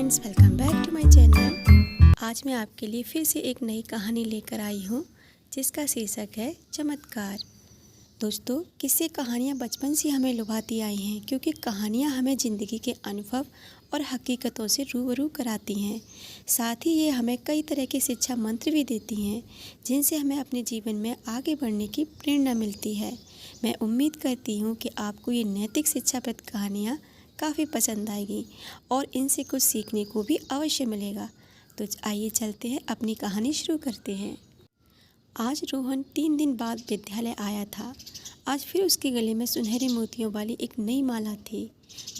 Friends, welcome back to my channel. आज मैं आपके लिए फिर से एक नई कहानी लेकर आई हूँ जिसका शीर्षक है चमत्कार। दोस्तों, किस्से कहानियाँ बचपन से हमें लुभाती आई हैं क्योंकि कहानियाँ हमें ज़िंदगी के अनुभव और हकीकतों से रूबरू कराती हैं। साथ ही ये हमें कई तरह के शिक्षा मंत्र भी देती हैं जिनसे हमें अपने जीवन में आगे बढ़ने की प्रेरणा मिलती है। मैं उम्मीद करती हूँ कि आपको ये नैतिक शिक्षाप्रद कहानियाँ काफ़ी पसंद आएगी और इनसे कुछ सीखने को भी अवश्य मिलेगा। तो आइए चलते हैं, अपनी कहानी शुरू करते हैं। आज रोहन 3 दिन बाद विद्यालय आया था। आज फिर उसके गले में सुनहरे मोतियों वाली एक नई माला थी।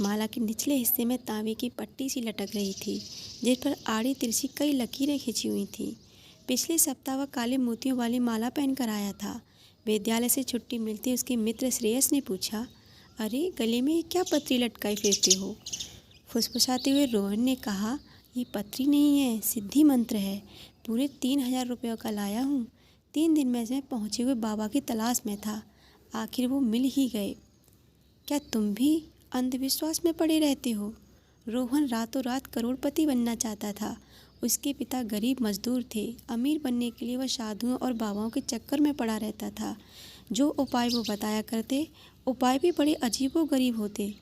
माला के निचले हिस्से में तांबे की पट्टी सी लटक रही थी जिस पर आड़ी तिरछी कई लकीरें खिंची हुई थी। पिछले सप्ताह वह काले मोतियों वाली माला पहनकर आया था। विद्यालय से छुट्टी मिलते उसके मित्र श्रेयस ने पूछा, अरे गले में क्या पत्री लटकाई फिरते हो? फुसफुसाते हुए रोहन ने कहा, ये पत्री नहीं है, सिद्धि मंत्र है। पूरे 3000 रुपयों का लाया हूँ। 3 दिन में मैं पहुँचे हुए बाबा की तलाश में था। आखिर वो मिल ही गए। क्या तुम भी अंधविश्वास में पड़े रहते हो? रोहन रातों रात करोड़पति बनना चाहता था। उसके पिता गरीब मजदूर थे। अमीर बनने के लिए वह साधुओं और बाबाओं के चक्कर में पड़ा रहता था। जो उपाय वो बताया करते, उपाय भी बड़े अजीबोगरीब होते।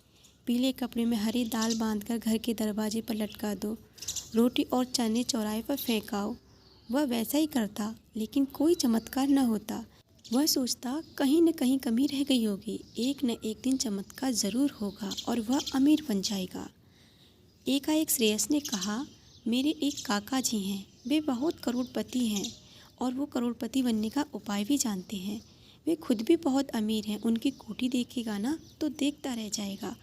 पीले कपड़े में हरी दाल बांधकर घर के दरवाजे पर लटका दो, रोटी और चने चौराहे पर फेंकाओ। वह वैसा ही करता, लेकिन कोई चमत्कार न होता। वह सोचता कहीं न कहीं कमी रह गई होगी। एक न एक दिन चमत्कार ज़रूर होगा और वह अमीर बन जाएगा। एकाएक श्रेयस ने कहा, मेरे एक काका जी हैं। वे बहुत करोड़पति हैं और वो करोड़पति बनने का उपाय भी जानते हैं। वे खुद भी बहुत अमीर हैं। उनकी कोठी देखेगा ना तो देखता रह जाएगा।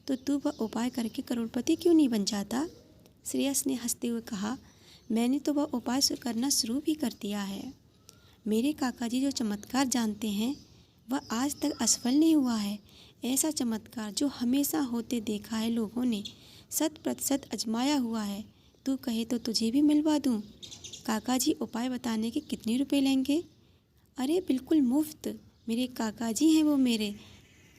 तो तू वह उपाय करके करोड़पति क्यों नहीं बन जाता? श्रेयस ने हंसते हुए कहा, मैंने तो वह उपाय करना शुरू भी कर दिया है। मेरे काका जी जो चमत्कार जानते हैं वह आज तक असफल नहीं हुआ है। ऐसा चमत्कार जो हमेशा होते देखा है लोगों ने, 100% आजमाया हुआ है। तू कहे तो तुझे भी मिलवा दूँ। काका जी उपाय बताने के कितने रुपए लेंगे? अरे बिल्कुल मुफ्त। मेरे काका जी हैं वो मेरे।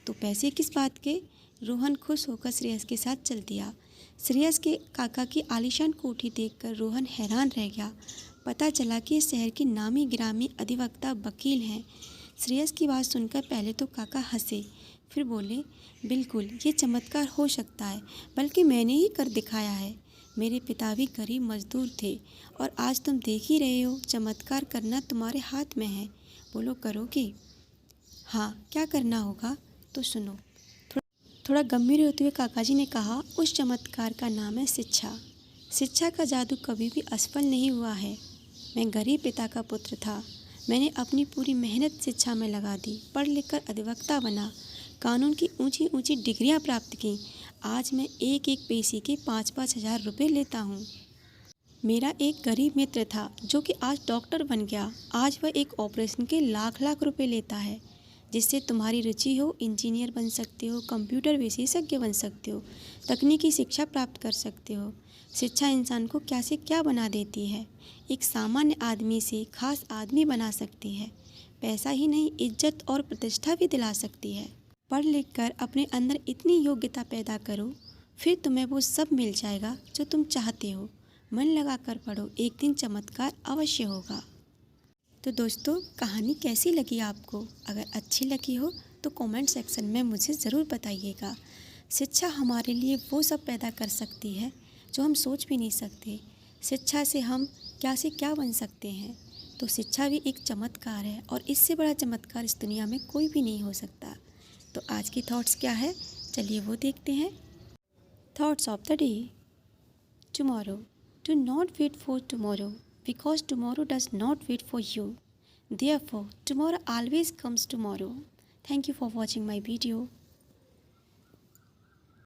तो पैसे किस बात के? रोहन खुश होकर श्रेयस के साथ चल दिया। श्रेयस के काका की आलीशान कोठी देखकर रोहन हैरान रह गया। पता चला कि शहर के नामी गिरामी अधिवक्ता वकील हैं। श्रेयस की बात सुनकर पहले तो काका हंसे, फिर बोले, बिल्कुल ये चमत्कार हो सकता है, बल्कि मैंने ही कर दिखाया है। मेरे पिता भी गरीब मजदूर थे और आज तुम देख ही रहे हो, चमत्कार करना तुम्हारे हाथ में है। बोलो, करोगे? हाँ, क्या करना होगा तो सुनो। थोड़ा गंभीर होते हुए काकाजी ने कहा, उस चमत्कार का नाम है शिक्षा। शिक्षा का जादू कभी भी असफल नहीं हुआ है। मैं गरीब पिता का पुत्र था। मैंने अपनी पूरी मेहनत शिक्षा में लगा दी, पढ़ लिख कर अधिवक्ता बना, कानून की ऊंची ऊंची डिग्रियां प्राप्त की। आज मैं एक एक पेशी के 5-5 हज़ार रुपये लेता हूँ। मेरा एक गरीब मित्र था जो कि आज डॉक्टर बन गया। आज वह एक ऑपरेशन के लाख लाख रुपए लेता है। जिससे तुम्हारी रुचि हो, इंजीनियर बन सकते हो, कंप्यूटर विशेषज्ञ बन सकते हो, तकनीकी शिक्षा प्राप्त कर सकते हो। शिक्षा इंसान को क्या से क्या बना देती है। एक सामान्य आदमी से खास आदमी बना सकती है। पैसा ही नहीं, इज्जत और प्रतिष्ठा भी दिला सकती है। पढ़ लिख कर अपने अंदर इतनी योग्यता पैदा करो, फिर तुम्हें वो सब मिल जाएगा जो तुम चाहते हो। मन लगा कर पढ़ो, एक दिन चमत्कार अवश्य होगा। तो दोस्तों, कहानी कैसी लगी आपको? अगर अच्छी लगी हो तो कमेंट सेक्शन में मुझे ज़रूर बताइएगा। शिक्षा हमारे लिए वो सब पैदा कर सकती है जो हम सोच भी नहीं सकते। शिक्षा से हम क्या से क्या बन सकते हैं। तो शिक्षा भी एक चमत्कार है और इससे बड़ा चमत्कार इस दुनिया में कोई भी नहीं हो सकता। तो आज की थॉट्स क्या है, चलिए वो देखते हैं। Thoughts of the day. Tomorrow, do not wait for tomorrow because tomorrow does not wait for you. Therefore, tomorrow always comes tomorrow. Thank you for watching my video.